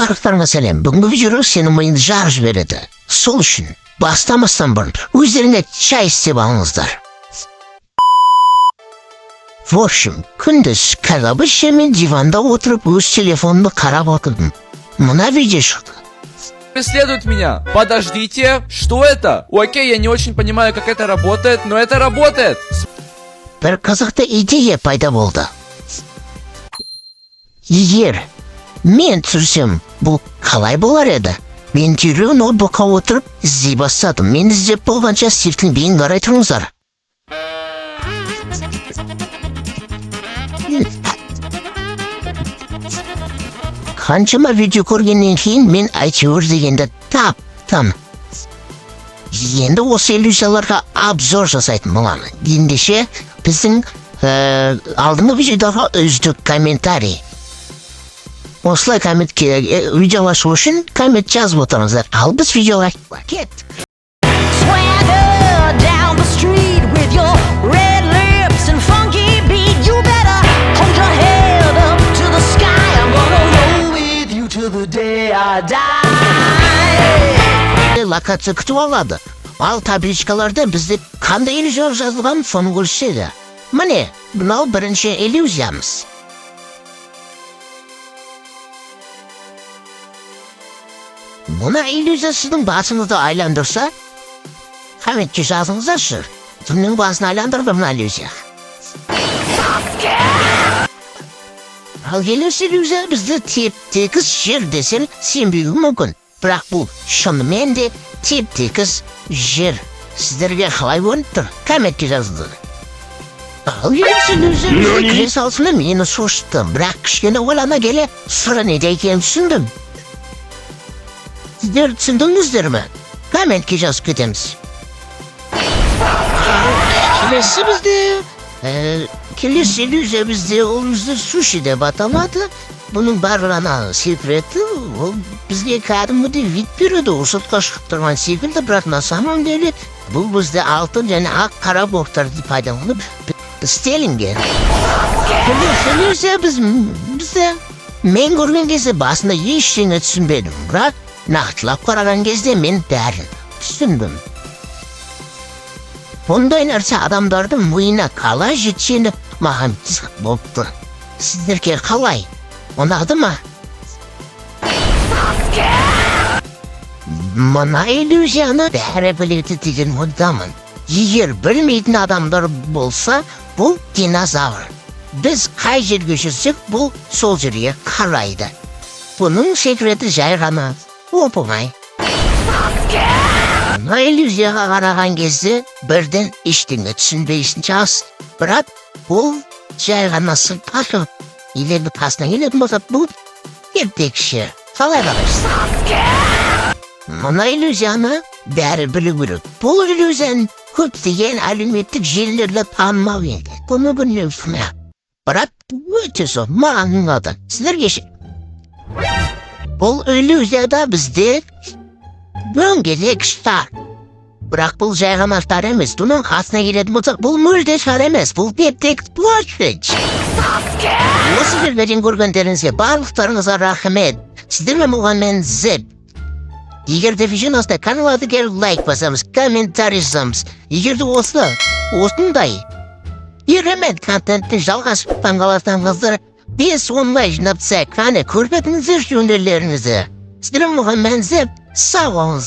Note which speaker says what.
Speaker 1: Barbuklarına selam. Bugün videoda senin mayın şarj veredi. Sol için. Bastamazsan bana. Üzerine çay istibağınızdır. Voşum, gündüz kalabalık yemin divanda oturup üst telefonuma kara bakırdım. Buna video çıktı.
Speaker 2: Преследует меня. Подождите, что это? Окей, я не очень понимаю, как это работает, но это работает.
Speaker 1: Bir kızıkta ideya payda oldu. Yer, men türsem bu kalay bolar edi. Ben tüyürü notebook'a oturup zibasadım. Men izlep bolgancha sirtin beyin garay turunuzlar. Qanchama video ko'rgandan keyin men aytavur deganda tapdim. Endi o'sha illyuziyalarga obzor jasaydim bo'ladi. Endisha bizning oldingi videoda üzdük kommentariy. Oslar komment videolashuv uchun komment yozib o'tiringizlar. Al biz videoga ketdik.
Speaker 3: Swagger down the street with your red lips and funky beat. You better hold your head up to the sky. I'm gonna roll with you till the day I die.
Speaker 1: Lokatsiya kutib oladi. Al tablichkalarda bizde qanday illüziya yozilgan soni ko'rsatadi. Mana, bu birinchi illüziyamiz. Buna illüziya sizin basınızda aylandırsa, hemen cezasınıza sır. Bunun basını aylandırdı buna illüziya. Al gelirse illüziya bizde tep-tekis yer desen sen büyüğü mümkün. Bırak bu şunымен de tep-tekis yer. Sizlerge қалай болыптыр? Комментке жазды. Ал gelirse illüziya bizde kire salsына meni шошытты. Бірақ кішкене ойлана келе сыры неде екенін түсіндім. Sizler түсіндіңіздер ме? Комментке жазып кетеміз. Келесі illüziya bizde ол bizde sushi деп аталады. Bunun барлығына секреті, ол бізге кәдімгідей вид береді, сыртқа шығып тұрған секілді, бірақ на самом деле бұл бізде алтын және ақ қара блоктарды пайдаланып істелінген. Illüziya бізде мен көрген кезде басында ештеңе түсінбедім, бірақ нақтылап қараған кезде мен бәрін түсіндім. Бұндай нәрсе адамдардың миына қалай жеткені маған қызық болыпты. Сіздерге қалай? Ұнады ма? Мына иллюзияны бәрі біледі деген ойдамын. Егер білмейтін адамдар болса, бұл динозавр. Біз қай жерге жүрсек, бұл сол жерге қарайды. Бұның секреті жай ғана оп-оңай. Мына иллюзияға қараған кезде бірден ештеңе түсінбейсің жас. Бірақ бұл жай ғана сыртқа Елерді қасына келетін болса, бұл ертекші. Қалай қарайсыз? Мына иллюзияны бәрі білу керек. Бұл иллюзияны көптеген әлеуметтік желілерде танымау енді. Бұны білмеусің. Бірақ өте зор, маған ұнады. Сіздерге ше. Бұл иллюзияда бізде дөңгелек шар. Бірақ бұл жай ғана шар емес. Бұның қасына келетін болса, бұл мүлде шар емес. Бұл теп-тек площадь. Осы жерден көргендеріңізге барлықтарыңызға рахмет. Сіздермен болған мен Зеп. Егер де видеоңызда каналға келіп лайк басамыз, комментарий жазамыз. Егер де осындай керемет контенттің жалғасып қаласаңыздар, біз онлай жинап қане көрмедіңіздер жөнделеріңізді. Сіздермен болған мен Зеп. Sağ olun.